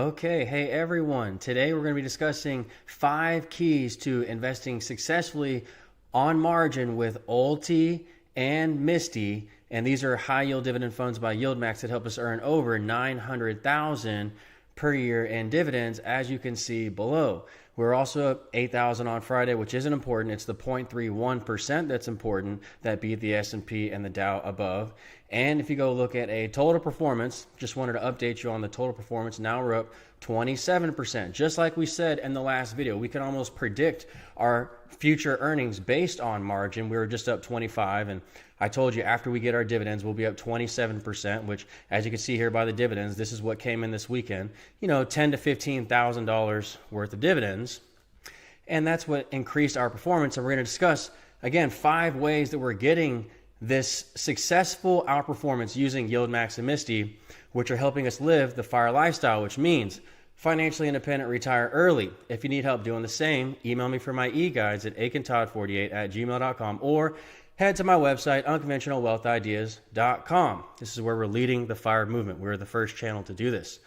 Okay, hey everyone. Today we're going to be discussing 5 keys to investing successfully on margin with ULTY and MSTY. And these are high yield dividend funds by Yieldmax that help us earn over $900,000 per year in dividends, as you can see below. We're also up 8,000 on Friday, which isn't important. It's the 0.31% that's important that beat the S&P and the Dow above. And if you go look at a total performance, just wanted to update you on the total performance. Now we're up 27%. Just like we said in the last video, we can almost predict our future earnings based on margin. We were just up 25, and I told you after we get our dividends, we'll be up 27%, which, as you can see here by the dividends, this is what came in this weekend. You know, $10,000 to $15,000 worth of dividends. And that's what increased our performance. And we're going to discuss, again, 5 ways that we're getting this successful outperformance using Yieldmax and MSTY, which are helping us live the FIRE lifestyle, which means financially independent, retire early. If you need help doing the same, email me for my e-guides at aikentodd48@gmail.com or head to my website, unconventionalwealthideas.com. This is where we're leading the FIRE movement. We're the first channel to do this.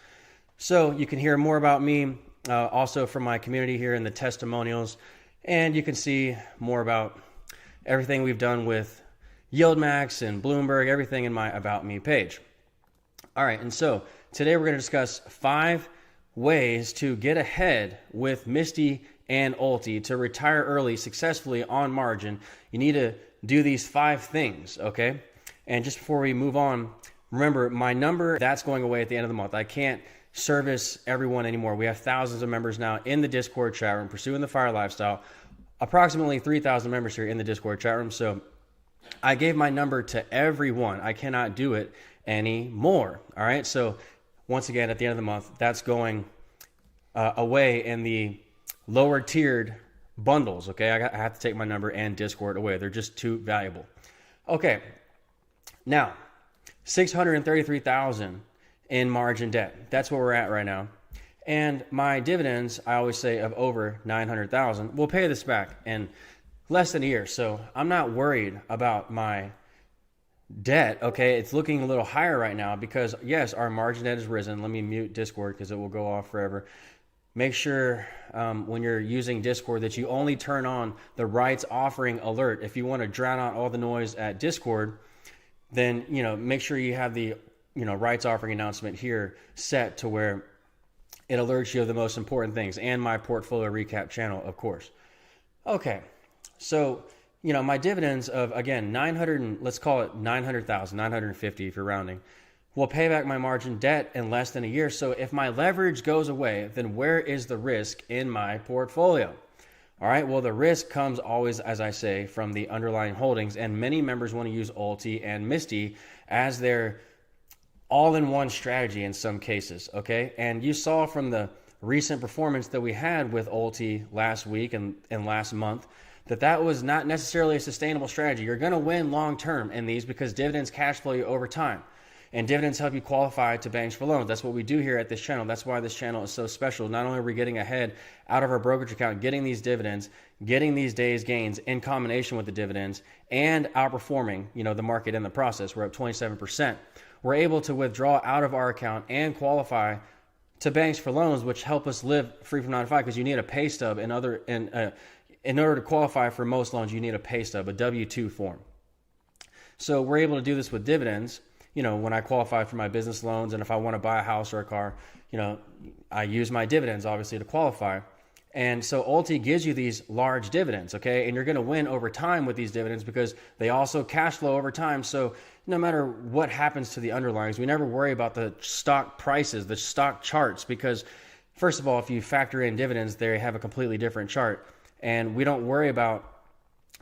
So you can hear more about me also from my community here in the testimonials, and you can see more about everything we've done with Yieldmax and Bloomberg, everything in my About Me page. All right, and so today we're going to discuss 5 ways to get ahead with MSTY and ULTY to retire early successfully on margin. You need to do these 5 things, okay? And just before we move on, remember my number, that's going away at the end of the month. I can't service everyone anymore. We have thousands of members now in the Discord chat room pursuing the FIRE lifestyle. Approximately 3,000 members here in the Discord chat room. So I gave my number to everyone. I cannot do it anymore. All right. So once again, at the end of the month, that's going away in the lower tiered bundles. Okay. I have to take my number and Discord away. They're just too valuable. Okay. Now, 633,000 in margin debt. That's where we're at right now. And my dividends, I always say, of over 900,000, we'll pay this back in less than a year. So I'm not worried about my debt. Okay. It's looking a little higher right now because yes, our margin debt has risen. Let me mute Discord because it will go off forever. Make sure when you're using Discord that you only turn on the rights offering alert. If you want to drown out all the noise at Discord, then, make sure you have the, rights offering announcement here set to where it alerts you of the most important things, and my portfolio recap channel, of course. Okay. So, my dividends of, again, 900, let's call it 900,000, 950 if you're rounding, will pay back my margin debt in less than a year. So if my leverage goes away, then where is the risk in my portfolio? All right. Well, the risk comes always, as I say, from the underlying holdings, and many members want to use ULTY and MSTY as their all-in-one strategy in some cases. Okay. And you saw from the recent performance that we had with ULTY last week and last month, that was not necessarily a sustainable strategy. You're going to win long-term in these because dividends cash flow you over time. And dividends help you qualify to banks for loans. That's what we do here at this channel. That's why this channel is so special. Not only are we getting ahead out of our brokerage account, getting these dividends, getting these days gains in combination with the dividends, and outperforming, the market in the process. We're up 27%. We're able to withdraw out of our account and qualify to banks for loans, which help us live free from 9 to 5 because you need a pay stub in order to qualify for most loans. You need a pay stub, a W-2 form. So we're able to do this with dividends. When I qualify for my business loans, and if I want to buy a house or a car, I use my dividends obviously to qualify. And so ULTY gives you these large dividends, okay? And you're going to win over time with these dividends because they also cash flow over time. So no matter what happens to the underlyings, we never worry about the stock prices, the stock charts, because first of all, if you factor in dividends, they have a completely different chart. And we don't worry about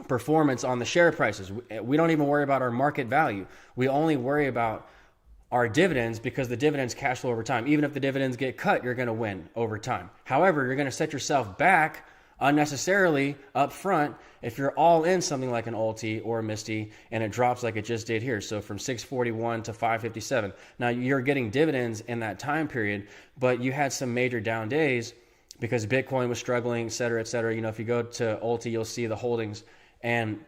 performance on the share prices. We don't even worry about our market value. We only worry about our dividends because the dividends cash flow over time. Even if the dividends get cut, you're going to win over time. However, you're going to set yourself back unnecessarily up front if you're all in something like an ULTY or a MSTY and it drops like it just did here. So from 641 to 557. Now you're getting dividends in that time period, but you had some major down days because Bitcoin was struggling, et cetera, et cetera. If you go to ULTY, you'll see the holdings. And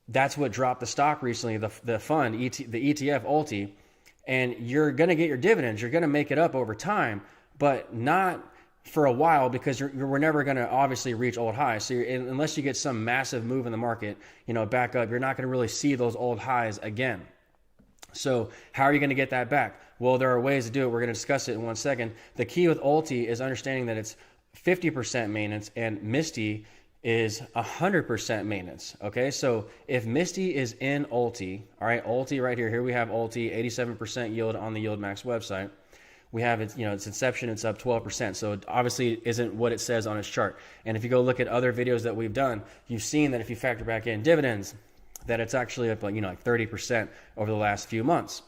that's what dropped the stock recently, the fund, the ETF ULTY. And you're going to get your dividends. You're going to make it up over time. but not for a while, because we're never going to obviously reach old highs. So unless you get some massive move in the market, back up, you're not going to really see those old highs again. So how are you going to get that back? Well, there are ways to do it. We're going to discuss it in 1 second. The key with ULTY is understanding that it's 50% maintenance and MSTY is 100% maintenance. Okay, so if MSTY is in ULTY, all right, ULTY right here we have ULTY 87% yield on the Yieldmax website. We have it, its inception, it's up 12%. So it obviously isn't what it says on its chart. And if you go look at other videos that we've done, you've seen that if you factor back in dividends, that it's actually up like 30% over the last few months.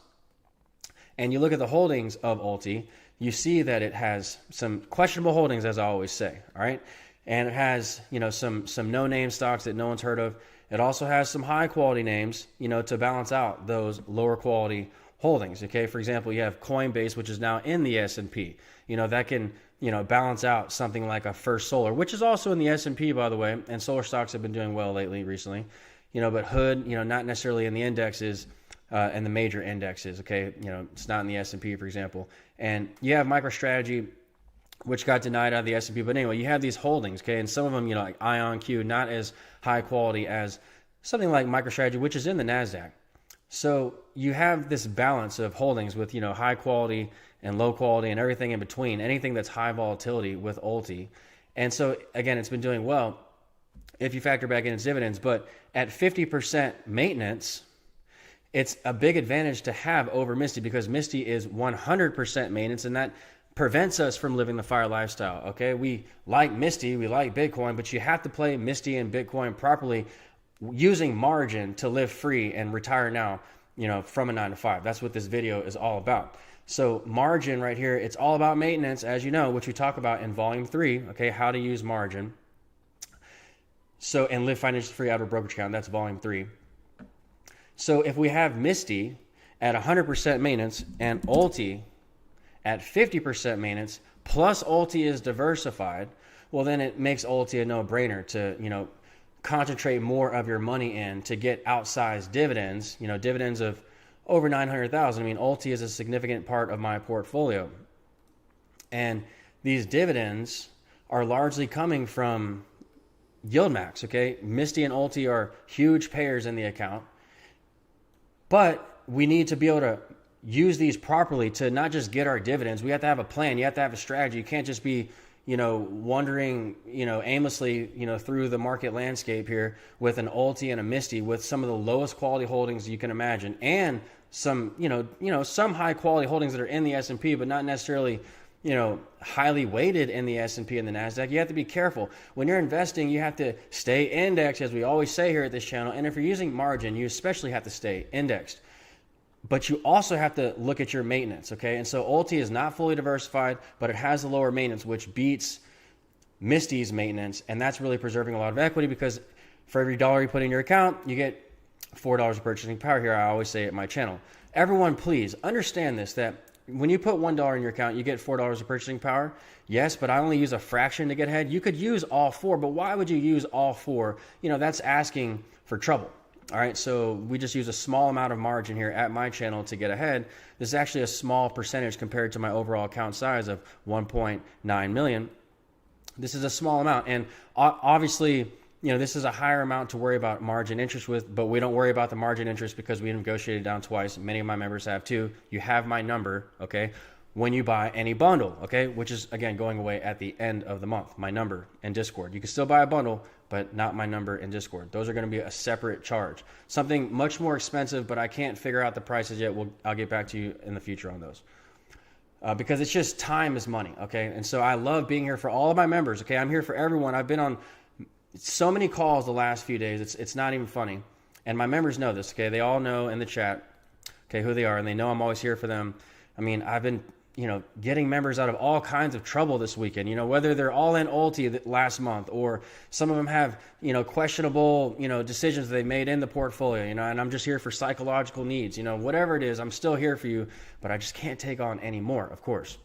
And you look at the holdings of ULTY, you see that it has some questionable holdings, as I always say, all right? And it has, some no-name stocks that no one's heard of. It also has some high-quality names, to balance out those lower-quality holdings, okay? For example, you have Coinbase, which is now in the S&P. That can, balance out something like a First Solar, which is also in the S&P, by the way, and solar stocks have been doing well recently. But Hood, not necessarily in the indexes and the major indexes, okay? It's not in the S&P, for example. And you have MicroStrategy, which got denied out of the S&P. But anyway, you have these holdings, okay? And some of them, like IonQ, not as high quality as something like MicroStrategy, which is in the NASDAQ. So you have this balance of holdings with, high quality and low quality and everything in between, anything that's high volatility with ULTY. And so, again, it's been doing well if you factor back in its dividends. But at 50% maintenance, it's a big advantage to have over MSTY, because MSTY is 100% maintenance, and that prevents us from living the FIRE lifestyle, okay? We like MSTY, we like Bitcoin, but you have to play MSTY and Bitcoin properly using margin to live free and retire now, from a 9 to 5. That's what this video is all about. So margin right here, it's all about maintenance, as you know, which we talk about in volume 3, okay? How to use margin. So, and live financially free out of a brokerage account, that's volume 3. So if we have MSTY at 100% maintenance and ULTY at 50% maintenance, plus ULTY is diversified, well, then it makes ULTY a no-brainer to, concentrate more of your money in to get outsized dividends, dividends of over 900,000. I mean, ULTY is a significant part of my portfolio. And these dividends are largely coming from Yieldmax, okay? MSTY and ULTY are huge payers in the account. But we need to be able to use these properly to not just get our dividends. We have to have a plan. You have to have a strategy. You can't just be, wandering, aimlessly, through the market landscape here with an ULTY and a MSTY with some of the lowest quality holdings you can imagine, and some, some high quality holdings that are in the S&P, but not necessarily, highly weighted in the S&P and the NASDAQ. You have to be careful. When you're investing, you have to stay indexed, as we always say here at this channel. And if you're using margin, you especially have to stay indexed. But you also have to look at your maintenance, okay? And so ULTY is not fully diversified, but it has the lower maintenance, which beats MSTY's maintenance. And that's really preserving a lot of equity, because for every dollar you put in your account, you get $4 of purchasing power here. I always say at my channel. Everyone, please understand this, that when you put $1 in your account, you get $4 of purchasing power. Yes, but I only use a fraction to get ahead. You could use all 4, but why would you use all 4? That's asking for trouble. All right, so we just use a small amount of margin here at my channel to get ahead. This is actually a small percentage compared to my overall account size of 1.9 million. This is a small amount, and obviously, this is a higher amount to worry about margin interest with, but we don't worry about the margin interest because we negotiated down twice. Many of my members have too. You have my number, okay, when you buy any bundle, okay, which is, again, going away at the end of the month, my number in Discord. You can still buy a bundle, but not my number in Discord. Those are going to be a separate charge. Something much more expensive, but I can't figure out the prices yet. I'll get back to you in the future on those. Because it's just time is money, okay? And so I love being here for all of my members, okay? I'm here for everyone. I've been on so many calls the last few days. It's not even funny. And my members know this, okay? They all know in the chat, okay, who they are, and they know I'm always here for them. I mean, I've been getting members out of all kinds of trouble this weekend, whether they're all in ULTY last month, or some of them have, questionable, decisions they made in the portfolio, and I'm just here for psychological needs, whatever it is, I'm still here for you, but I just can't take on any more, of course.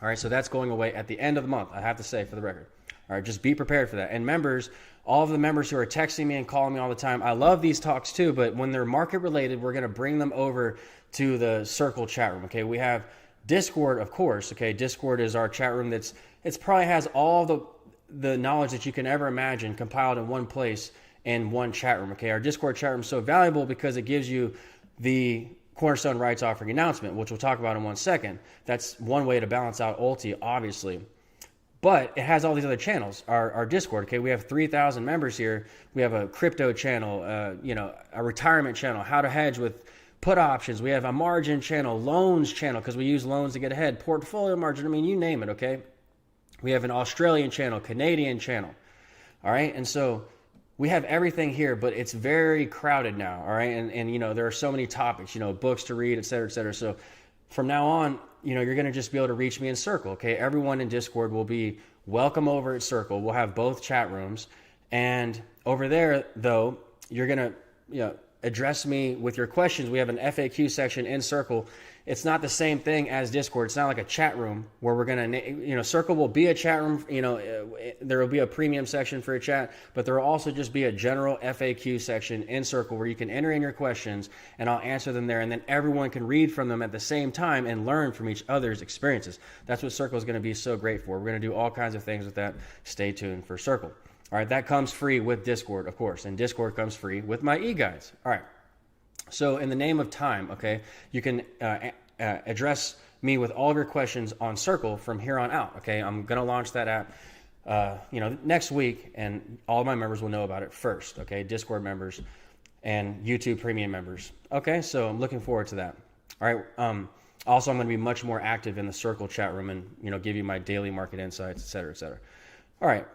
All right, so that's going away at the end of the month, I have to say, for the record. All right, just be prepared for that. And members, all of the members who are texting me and calling me all the time, I love these talks too, but when they're market related, we're going to bring them over to the Circle chat room, okay? We have Discord, of course. Okay, Discord is our chat room it's probably has all the knowledge that you can ever imagine compiled in one place in one chat room. Okay, our Discord chat room is so valuable because it gives you the Cornerstone rights offering announcement, which we'll talk about in 1 second. That's one way to balance out ULTY, obviously. But it has all these other channels. Our Discord, okay, we have 3,000 members here. We have a crypto channel, a retirement channel, how to hedge with put options. We have a margin channel, loans channel, because we use loans to get ahead, portfolio margin. I mean, you name it, okay? We have an Australian channel, Canadian channel, all right? And so we have everything here, but it's very crowded now, all right? And there are so many topics, books to read, et cetera, et cetera. So from now on, you're going to just be able to reach me in Circle, okay? Everyone in Discord will be welcome over at Circle. We'll have both chat rooms. And over there, though, you're going to, address me with your questions. We have an FAQ section in Circle. It's not the same thing as Discord. It's not like a chat room where we're going to, Circle will be a chat room. There will be a premium section for a chat, but there will also just be a general FAQ section in Circle where you can enter in your questions and I'll answer them there. And then everyone can read from them at the same time and learn from each other's experiences. That's what Circle is going to be so great for. We're going to do all kinds of things with that. Stay tuned for Circle. All right, that comes free with Discord, of course, and Discord comes free with my e-guides. All right, so in the name of time, okay, you can address me with all of your questions on Circle from here on out, okay? I'm going to launch that app, next week, and all of my members will know about it first, okay? Discord members and YouTube Premium members. Okay, so I'm looking forward to that. All right, also, I'm going to be much more active in the Circle chat room and, give you my daily market insights, et cetera, et cetera. All right,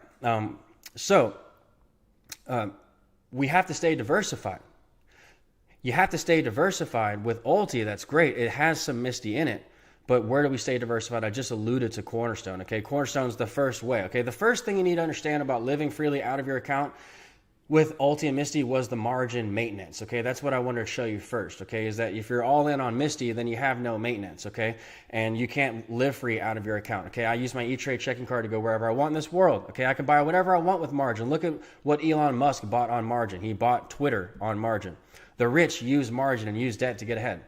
so we have to stay diversified. You have to stay diversified with ULTY. That's great. It has some MSTY in it, but where do we stay diversified? I just alluded to Cornerstone. Okay, Cornerstone's the first way. Okay, the first thing you need to understand about living freely out of your account with ULTY and MSTY was the margin maintenance. Okay, that's what I wanted to show you first. Okay, is that if you're all in on MSTY, then you have no maintenance. Okay, and you can't live free out of your account. Okay, I use my E-Trade checking card to go wherever I want in this world. Okay, I can buy whatever I want with margin. Look at what Elon Musk bought on margin. He bought Twitter on margin. The rich use margin and use debt to get ahead.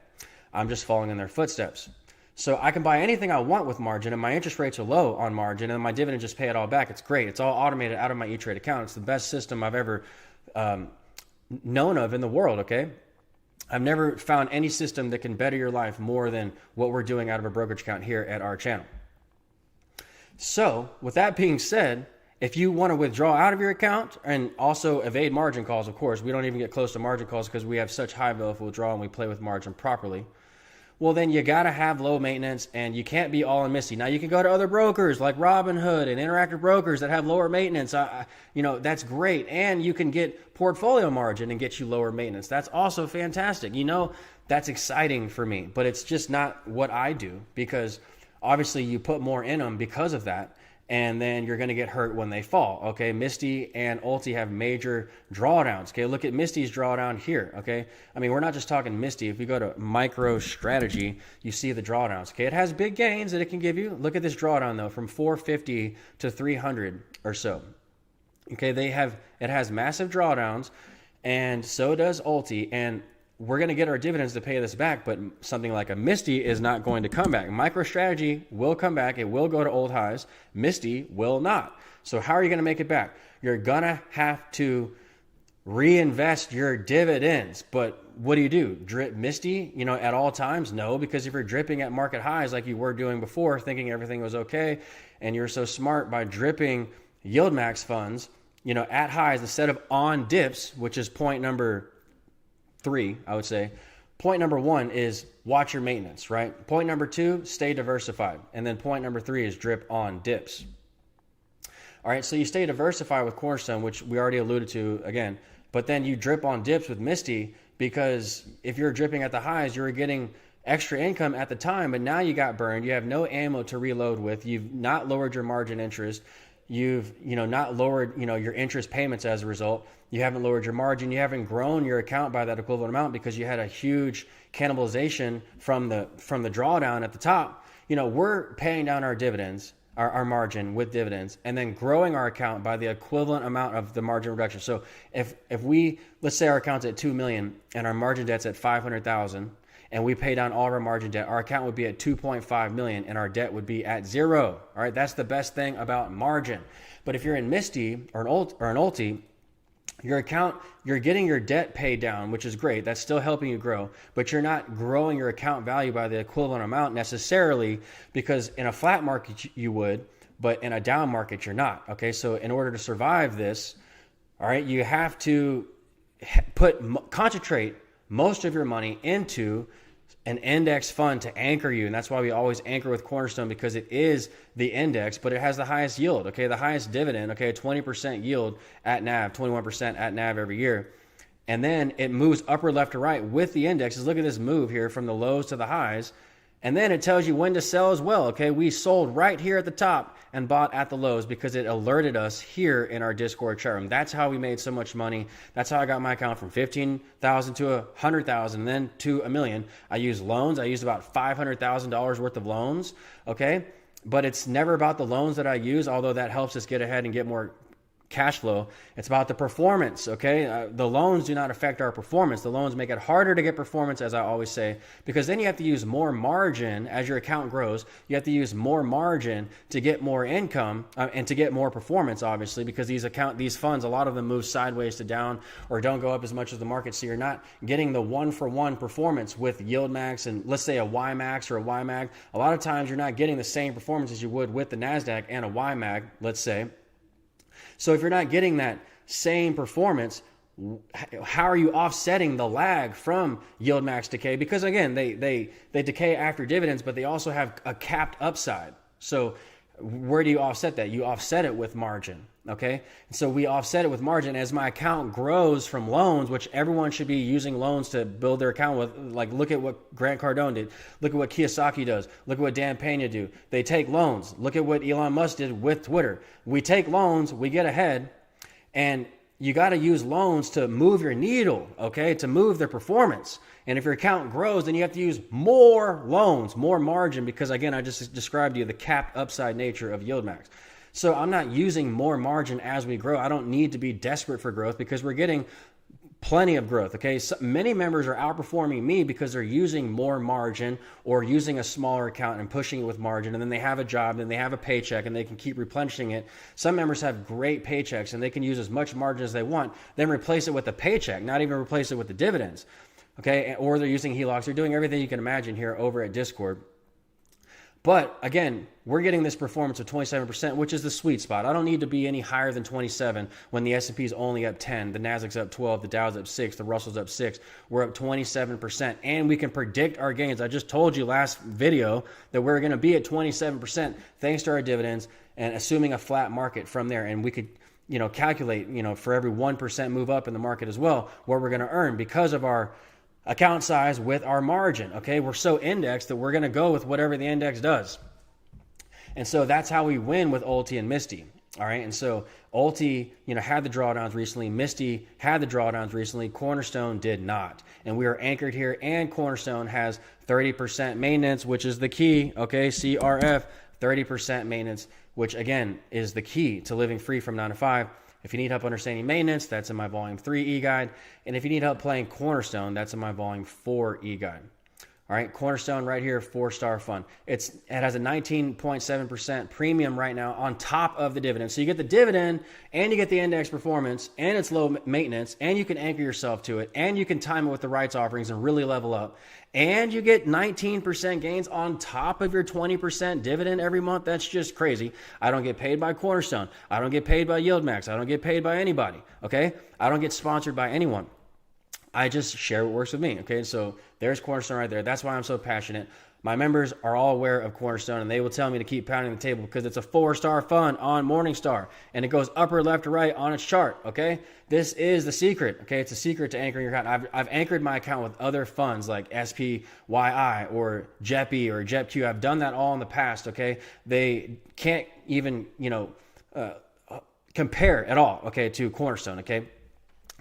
I'm just following in their footsteps. So I can buy anything I want with margin, and my interest rates are low on margin, and my dividend just pay it all back. It's great. It's all automated out of my E-Trade account. It's the best system I've ever known of in the world, okay? I've never found any system that can better your life more than what we're doing out of a brokerage account here at our channel. So with that being said, if you want to withdraw out of your account and also evade margin calls, of course, we don't even get close to margin calls because we have such high volume withdrawal and we play with margin properly. Well, then you got to have low maintenance and you can't be all in MSTY. Now, you can go to other brokers like Robinhood and Interactive Brokers that have lower maintenance. That's great. And you can get portfolio margin and get you lower maintenance. That's also fantastic. That's exciting for me, but it's just not what I do because obviously you put more in them because of that. And then you're going to get hurt when they fall, okay? MSTY and ULTY have major drawdowns, okay? Look at MSTY's drawdown here, okay? I mean, we're not just talking MSTY. If you go to MicroStrategy, you see the drawdowns, okay? It has big gains that it can give you. Look at this drawdown, though, from 450 to 300 or so, okay? It has massive drawdowns, and so does ULTY, and we're going to get our dividends to pay this back, but something like a MSTY is not going to come back. MicroStrategy will come back. It will go to old highs. MSTY will not. So how are you going to make it back? You're going to have to reinvest your dividends. But what do? Drip MSTY, at all times? No, because if you're dripping at market highs like you were doing before, thinking everything was okay, and you're so smart by dripping Yieldmax funds, at highs instead of on dips, which is point number 3, I would say. Point number 1 is watch your maintenance, right? Point number 2, stay diversified. And then point number 3 is drip on dips. All right, so you stay diversified with Cornerstone, which we already alluded to again, but then you drip on dips with MSTY because if you're dripping at the highs, you're getting extra income at the time, but now you got burned. You have no ammo to reload with. You've not lowered your margin interest. You've not lowered your interest payments as a result. You haven't lowered your margin. You haven't grown your account by that equivalent amount because you had a huge cannibalization from the drawdown at the top. We're paying down our dividends, our margin with dividends, and then growing our account by the equivalent amount of the margin reduction. So if let's say our account's at $2 million and our margin debt's at $500,000, and we pay down all of our margin debt, our account would be at 2.5 million and our debt would be at 0. All right, that's the best thing about margin. But if you're in MSTY or an ULTY, your account, you're getting your debt paid down, which is great. That's still helping you grow, but you're not growing your account value by the equivalent amount necessarily, because in a flat market you would, but in a down market you're not. Okay, so in order to survive this, all right, you have to concentrate most of your money into an index fund to anchor you. And that's why we always anchor with Cornerstone, because it is the index, but it has the highest yield, okay? The highest dividend, okay? 20% yield at NAV, 21% at NAV every year. And then it moves upper left to right with the indexes. Look at this move here from the lows to the highs. And then it tells you when to sell as well, okay? We sold right here at the top and bought at the lows because it alerted us here in our Discord chat room. That's how we made so much money. That's how I got my account from 15,000 to 100,000, and then to $1 million. I used loans. I used about $500,000 worth of loans, okay? But it's never about the loans that I use, although that helps us get ahead and get more cash flow. It's about the performance, okay? The loans do not affect our performance. The loans make it harder to get performance, as I always say, because then you have to use more margin as your account grows. You have to use more margin to get more income and to get more performance, obviously, because these funds, a lot of them move sideways to down or don't go up as much as the market. So you're not getting the one-for-one performance with Yieldmax and let's say a YMAX or a YMAG. A lot of times you're not getting the same performance as you would with the NASDAQ and a YMAG, let's say. So if you're not getting that same performance, how are you offsetting the lag from Yieldmax decay? Because again, they decay after dividends, but they also have a capped upside. So where do you offset that? You offset it with margin, okay? So we offset it with margin as my account grows from loans, which everyone should be using loans to build their account with. Like, look at what Grant Cardone did. Look at what Kiyosaki does. Look at what Dan Pena do. They take loans. Look at what Elon Musk did with Twitter. We take loans, we get ahead, and you got to use loans to move your needle, okay, to move their performance. And if your account grows, then you have to use more loans, more margin, because again, I just described to you the capped upside nature of Yieldmax. So I'm not using more margin as we grow. I don't need to be desperate for growth because we're getting plenty of growth, okay? So many members are outperforming me because they're using more margin or using a smaller account and pushing it with margin, and then they have a job, and they have a paycheck, and they can keep replenishing it. Some members have great paychecks, and they can use as much margin as they want, then replace it with a paycheck, not even replace it with the dividends, okay? Or they're using HELOCs. They're doing everything you can imagine here over at Discord. But again, we're getting this performance of 27%, which is the sweet spot. I don't need to be any higher than 27 when the S&P is only up 10, the Nasdaq's up 12, the Dow's up 6, the Russell's up 6. We're up 27%, and we can predict our gains. I just told you last video that we're going to be at 27% thanks to our dividends and assuming a flat market from there. And we could, calculate, for every 1% move up in the market as well, what we're going to earn because of our account size with our margin, okay? We're so indexed that we're going to go with whatever the index does. And so that's how we win with ULTY and MSTY, all right? And so ULTY, had the drawdowns recently. MSTY had the drawdowns recently. Cornerstone did not. And we are anchored here, and Cornerstone has 30% maintenance, which is the key, okay? CRF, 30% maintenance, which again is the key to living free from 9 to 5. If you need help understanding maintenance, that's in my Volume 3 e-guide. And if you need help playing Cornerstone, that's in my Volume 4 e-guide. All right, Cornerstone right here, 4-star fund. It has a 19.7% premium right now on top of the dividend. So you get the dividend, and you get the index performance, and it's low maintenance, and you can anchor yourself to it, and you can time it with the rights offerings and really level up. And you get 19% gains on top of your 20% dividend every month. That's just crazy. I don't get paid by Cornerstone. I don't get paid by Yieldmax. I don't get paid by anybody, okay? I don't get sponsored by anyone. I just share what works with me, okay? So there's Cornerstone right there. That's why I'm so passionate. My members are all aware of Cornerstone, and they will tell me to keep pounding the table because it's a 4-star fund on Morningstar, and it goes upper left to right on its chart, okay? This is the secret, okay? It's a secret to anchoring your account. I've anchored my account with other funds like SPYI or JEPI or JEPQ. I've done that all in the past, okay? They can't even, compare at all, okay, to Cornerstone, okay?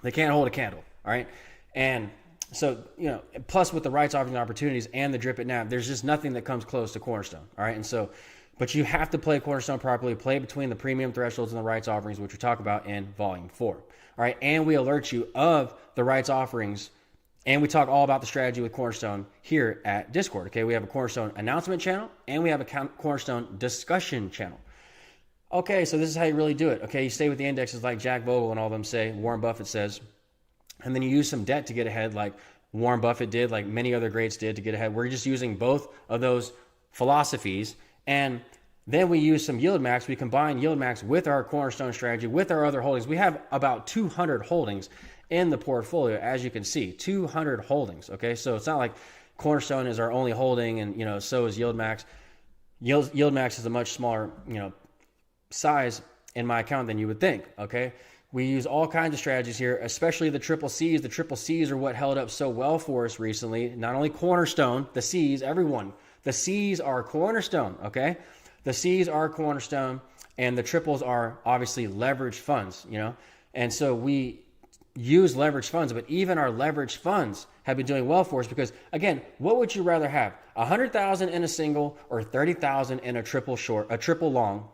They can't hold a candle, all right? And so, plus with the rights offering opportunities and the drip at NAV, there's just nothing that comes close to Cornerstone. All right. And so, but you have to play Cornerstone properly, play between the premium thresholds and the rights offerings, which we talk about in Volume 4. All right. And we alert you of the rights offerings And we talk all about the strategy with Cornerstone here at Discord. Okay, we have a Cornerstone announcement channel and we have a Cornerstone discussion channel. Okay, so this is how you really do it. Okay, you stay with the indexes like Jack Bogle and all of them say, Warren Buffett says, and then you use some debt to get ahead like Warren Buffett did, like many other greats did to get ahead. We're just using both of those philosophies. And then we use some Yieldmax. We combine Yieldmax with our Cornerstone strategy, with our other holdings. We have about 200 holdings in the portfolio, as you can see, 200 holdings. Okay, so it's not like Cornerstone is our only holding and, so is Yieldmax. Yieldmax is a much smaller, size in my account than you would think. Okay, we use all kinds of strategies here, especially the triple C's. The triple C's are what held up so well for us recently. Not only Cornerstone, the C's, everyone. The C's are Cornerstone, okay? The C's are Cornerstone, and the triples are obviously leveraged funds, And so we use leveraged funds, but even our leveraged funds have been doing well for us because, again, what would you rather have? 100,000 in a single or 30,000 in a triple long,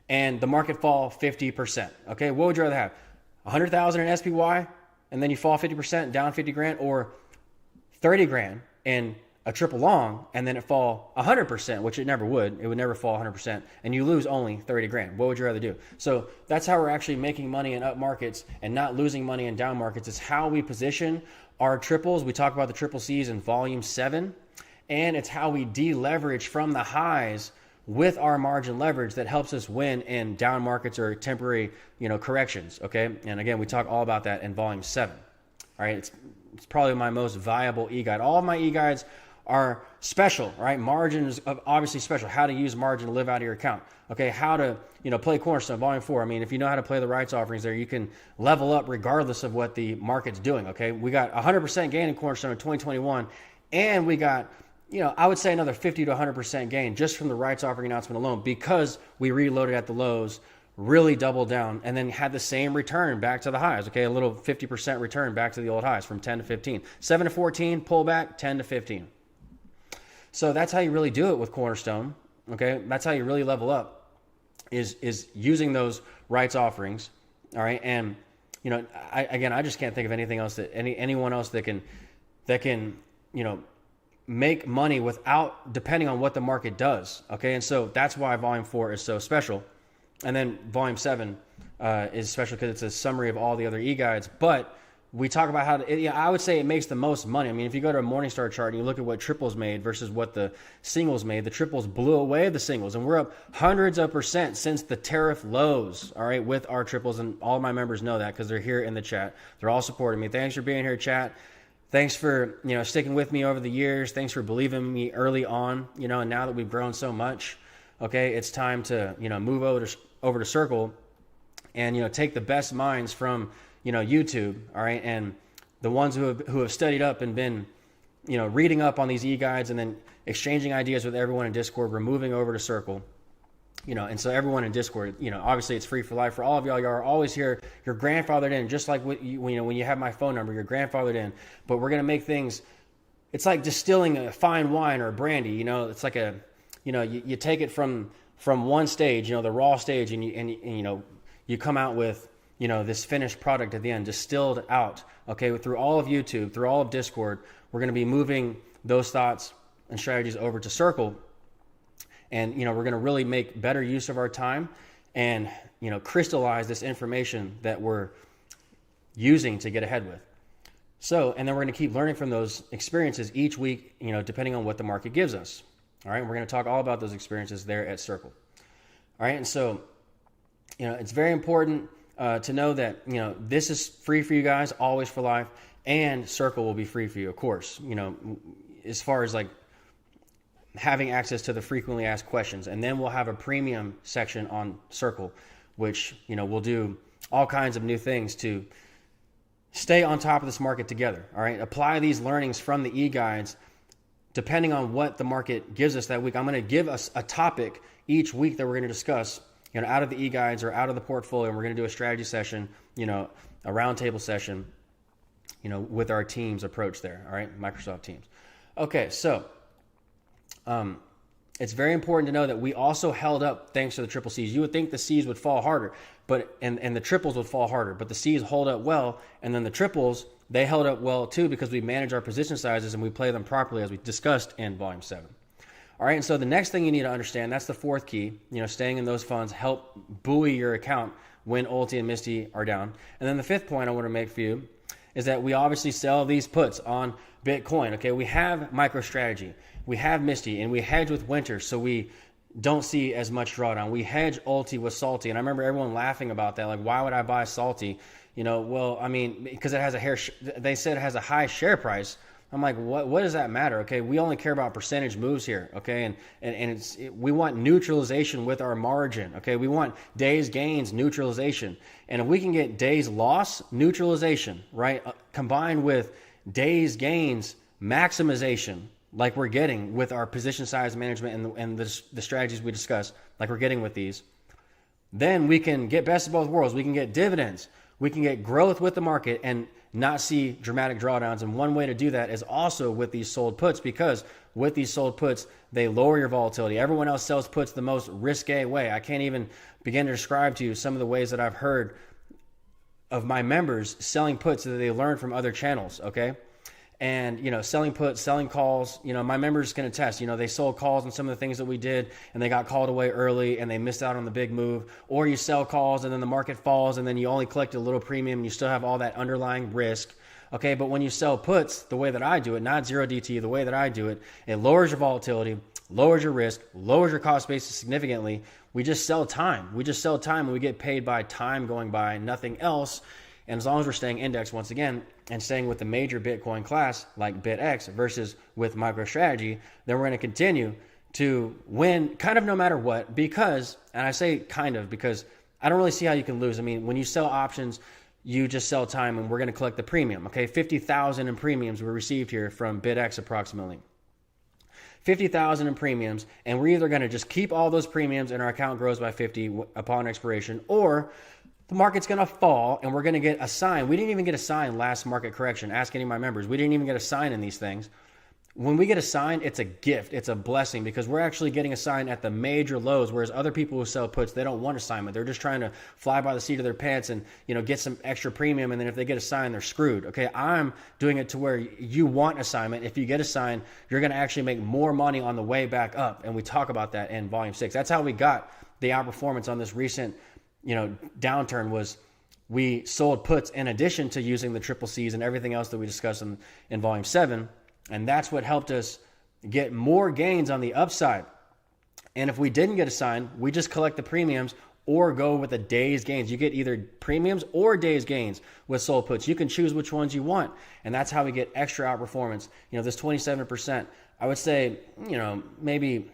and the market fall 50%. Okay, what would you rather have? 100,000 in SPY, and then you fall 50%, down 50 grand, or 30 grand in a triple long, and then it fall 100%, which it never would. It would never fall 100%, and you lose only 30 grand. What would you rather do? So that's how we're actually making money in up markets and not losing money in down markets. It's how we position our triples. We talk about the triple C's in volume 7, and it's how we deleverage from the highs with our margin leverage that helps us win in down markets or temporary, corrections. Okay. And again, we talk all about that in volume 7. All right. It's probably my most valuable e-guide. All of my e-guides are special, right? Margin is obviously special. How to use margin to live out of your account. Okay. How to, play Cornerstone volume 4. I mean, if you know how to play the rights offerings there, you can level up regardless of what the market's doing. Okay. We got 100% gain in Cornerstone in 2021, and we got, I would say another 50 to 100% gain just from the rights offering announcement alone because we reloaded at the lows, really doubled down, and then had the same return back to the highs. Okay, a little 50% return back to the old highs from 10 to 15. 7 to 14, pull back, 10 to 15. So that's how you really do it with Cornerstone. Okay, that's how you really level up is using those rights offerings. All right, and I just can't think of anything else that anyone else that can make money without depending on what the market does. Okay, and so that's why volume 4 is so special, and then volume 7 is special because it's a summary of all the other e-guides. But we talk about how to, I would say it makes the most money. I mean, if you go to a Morningstar chart and you look at what triples made versus what the singles made, the triples blew away the singles, and we're up hundreds of % since the tariff lows. All right, with our triples, and all my members know that because they're here in the chat. They're all supporting me. Thanks for being here, chat. Thanks for, sticking with me over the years. Thanks for believing in me early on, and now that we've grown so much, okay, it's time to, move over to Circle and, take the best minds from, YouTube, all right, and the ones who have studied up and been, reading up on these e-guides and then exchanging ideas with everyone in Discord. We're moving over to Circle. And so everyone in Discord, obviously it's free for life for all of y'all. Y'all are always here. You're grandfathered in, just like when you have my phone number, you're grandfathered in. But we're going to make things, it's like distilling a fine wine or a brandy, it's like you take it from one stage, the raw stage, and you come out with, this finished product at the end, distilled out, okay, through all of YouTube, through all of Discord. We're going to be moving those thoughts and strategies over to Circle. And, we're going to really make better use of our time and, crystallize this information that we're using to get ahead with. So, and then we're going to keep learning from those experiences each week, depending on what the market gives us. All right. We're going to talk all about those experiences there at Circle. All right. And so, it's very important to know that, this is free for you guys, always for life, and Circle will be free for you, of course, as far as like having access to the frequently asked questions. And then we'll have a premium section on Circle, which, we'll do all kinds of new things to stay on top of this market together. All right. Apply these learnings from the e-guides depending on what the market gives us that week. I'm going to give us a topic each week that we're going to discuss, out of the e-guides or out of the portfolio. And we're going to do a strategy session, a roundtable session, with our team's approach there. All right. Microsoft Teams. Okay. So, it's very important to know that we also held up thanks to the triple C's. You would think the C's would fall harder, but and the triples would fall harder, but the C's hold up well, and then the triples they held up well too because we manage our position sizes and we play them properly as we discussed in volume 7. All right, and so the next thing you need to understand, that's the fourth key, staying in those funds help buoy your account when ULTY and MSTY are down. And then the fifth point I want to make for you is that we obviously sell these puts on Bitcoin. Okay, we have MicroStrategy, we have MSTY, and we hedge with winter, so we don't see as much drawdown. We hedge ULTY with salty, and I remember everyone laughing about that. Like, why would I buy salty? Well, I mean, because it has they said it has a high share price. I'm like, what does that matter? Okay, we only care about percentage moves here. Okay, we want neutralization with our margin. Okay, we want days gains neutralization, and if we can get days loss neutralization, right, combined with days gains maximization, like we're getting with our position size management and the strategies we discuss, like we're getting with these, then we can get best of both worlds. We can get dividends, we can get growth with the market, and not see dramatic drawdowns. And one way to do that is also with these sold puts, because with these sold puts, they lower your volatility. Everyone else sells puts the most risque way. I can't even begin to describe to you some of the ways that I've heard of my members selling puts that they learned from other channels, okay? And, selling puts, selling calls, my members can attest, they sold calls on some of the things that we did and they got called away early and they missed out on the big move. Or you sell calls and then the market falls and then you only collect a little premium and you still have all that underlying risk. Okay, but when you sell puts, the way that I do it, not 0DT, the way that I do it, it lowers your volatility, lowers your risk, lowers your cost basis significantly. We just sell time. We just sell time and we get paid by time going by, nothing else. And as long as we're staying indexed once again and staying with the major Bitcoin class like BitX versus with MicroStrategy, then we're going to continue to win kind of no matter what, because, and I say kind of because I don't really see how you can lose. I mean, when you sell options, you just sell time and we're going to collect the premium. Okay, 50,000 in premiums were received here from BitX approximately. 50,000 in premiums, and we're either going to just keep all those premiums and our account grows by 50 upon expiration, or the market's going to fall and we're going to get a sign. We didn't even get a sign last market correction. Ask any of my members. We didn't even get a sign in these things. When we get a sign, it's a gift. It's a blessing because we're actually getting a sign at the major lows, whereas other people who sell puts, they don't want assignment. They're just trying to fly by the seat of their pants and, get some extra premium. And then if they get a sign, they're screwed. Okay, I'm doing it to where you want assignment. If you get a sign, you're going to actually make more money on the way back up. And we talk about that in volume 6. That's how we got the outperformance on this recent downturn, was we sold puts in addition to using the triple C's and everything else that we discussed in volume 7. And that's what helped us get more gains on the upside. And if we didn't get a sign, we just collect the premiums or go with the day's gains. You get either premiums or day's gains with sold puts. You can choose which ones you want. And that's how we get extra outperformance. This 27%, I would say, maybe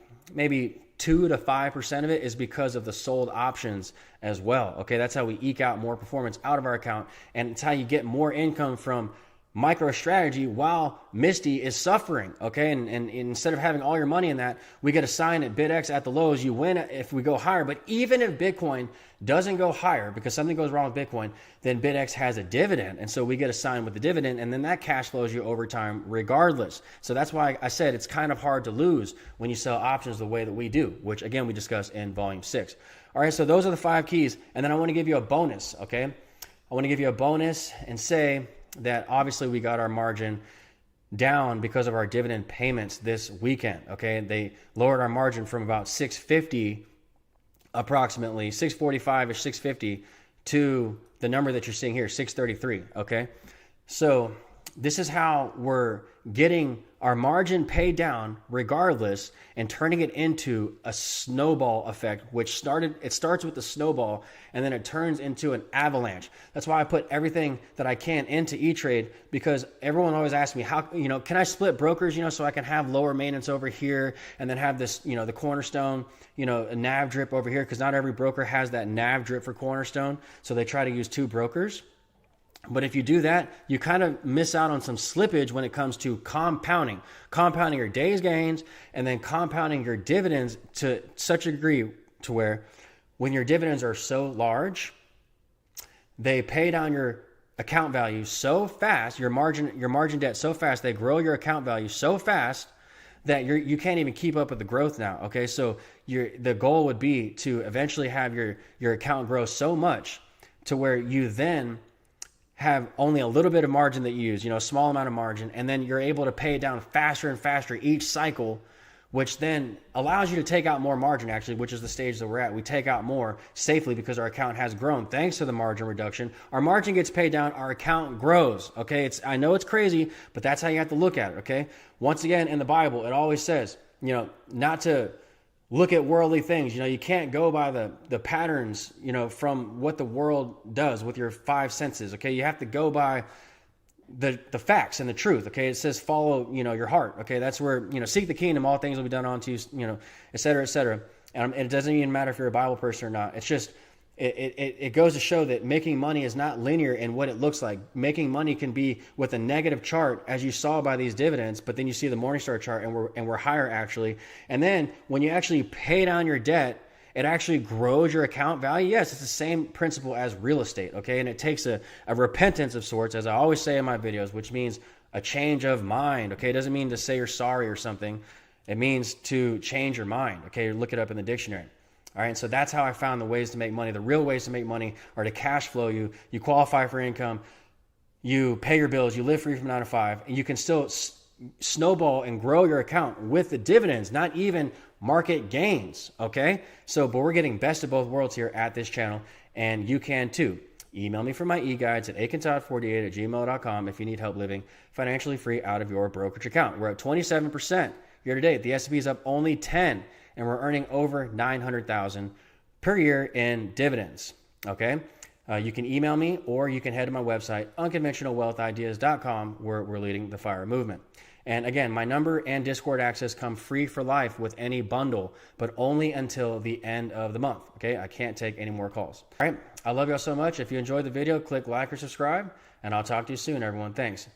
2 to 5% of it is because of the sold options as well. Okay, that's how we eke out more performance out of our account, and it's how you get more income from MicroStrategy while MSTY is suffering. Okay, and instead of having all your money in that, we get a sign at BitX at the lows. You win if we go higher, but even if Bitcoin doesn't go higher because something goes wrong with Bitcoin, then BitX has a dividend, and so we get a sign with the dividend, and then that cash flows you over time regardless. So that's why I said it's kind of hard to lose when you sell options the way that we do, which again we discussed in volume 6. All right, so those are the 5 keys, and then I want to give you a bonus. Okay, I want to give you a bonus and say that obviously we got our margin down because of our dividend payments this weekend. Okay, they lowered our margin from about 650, approximately 645-ish, 650, to the number that you're seeing here, 633. Okay, so this is how we're getting our margin paid down regardless and turning it into a snowball effect, which starts with the snowball and then it turns into an avalanche. That's why I put everything that I can into E-Trade, because everyone always asks me, how, can I split brokers, so I can have lower maintenance over here and then have this, the Cornerstone, a NAV drip over here, because not every broker has that NAV drip for Cornerstone. So they try to use 2 brokers. But if you do that, you kind of miss out on some slippage when it comes to compounding your day's gains and then compounding your dividends to such a degree to where when your dividends are so large, they pay down your account value so fast, your margin debt so fast, they grow your account value so fast that you can't even keep up with the growth now. Okay, so the goal would be to eventually have your account grow so much to where you then have only a little bit of margin that you use, a small amount of margin, and then you're able to pay it down faster and faster each cycle, which then allows you to take out more margin, actually, which is the stage that we're at. We take out more safely because our account has grown thanks to the margin reduction. Our margin gets paid down, our account grows, okay? I know it's crazy, but that's how you have to look at it, okay? Once again, in the Bible, it always says, not to look at worldly things. You can't go by the patterns, from what the world does with your five senses, okay? You have to go by the facts and the truth, okay? It says follow, your heart, okay? That's where, seek the kingdom, all things will be done unto you, et cetera, et cetera. And it doesn't even matter if you're a Bible person or not. It's just, it goes to show that making money is not linear in what it looks like. Making money can be with a negative chart, as you saw by these dividends, but then you see the Morningstar chart and we're higher actually. And then when you actually pay down your debt, it actually grows your account value. Yes, it's the same principle as real estate, okay? And it takes a repentance of sorts, as I always say in my videos, which means a change of mind, okay? It doesn't mean to say you're sorry or something. It means to change your mind, okay? Look it up in the dictionary. All right, and so that's how I found the ways to make money. The real ways to make money are to cash flow you. You qualify for income. You pay your bills. You live free from 9 to 5. And you can still snowball and grow your account with the dividends, not even market gains, okay? So, but we're getting best of both worlds here at this channel, and you can too. Email me for my e-guides at akintod48@gmail.com if you need help living financially free out of your brokerage account. We're at 27% year to date. The S&P is up only 10, and we're earning over $900,000 per year in dividends, okay? You can email me, or you can head to my website, unconventionalwealthideas.com, where we're leading the FIRE movement. And again, my number and Discord access come free for life with any bundle, but only until the end of the month, okay? I can't take any more calls. All right, I love y'all so much. If you enjoyed the video, click like or subscribe, and I'll talk to you soon, everyone. Thanks.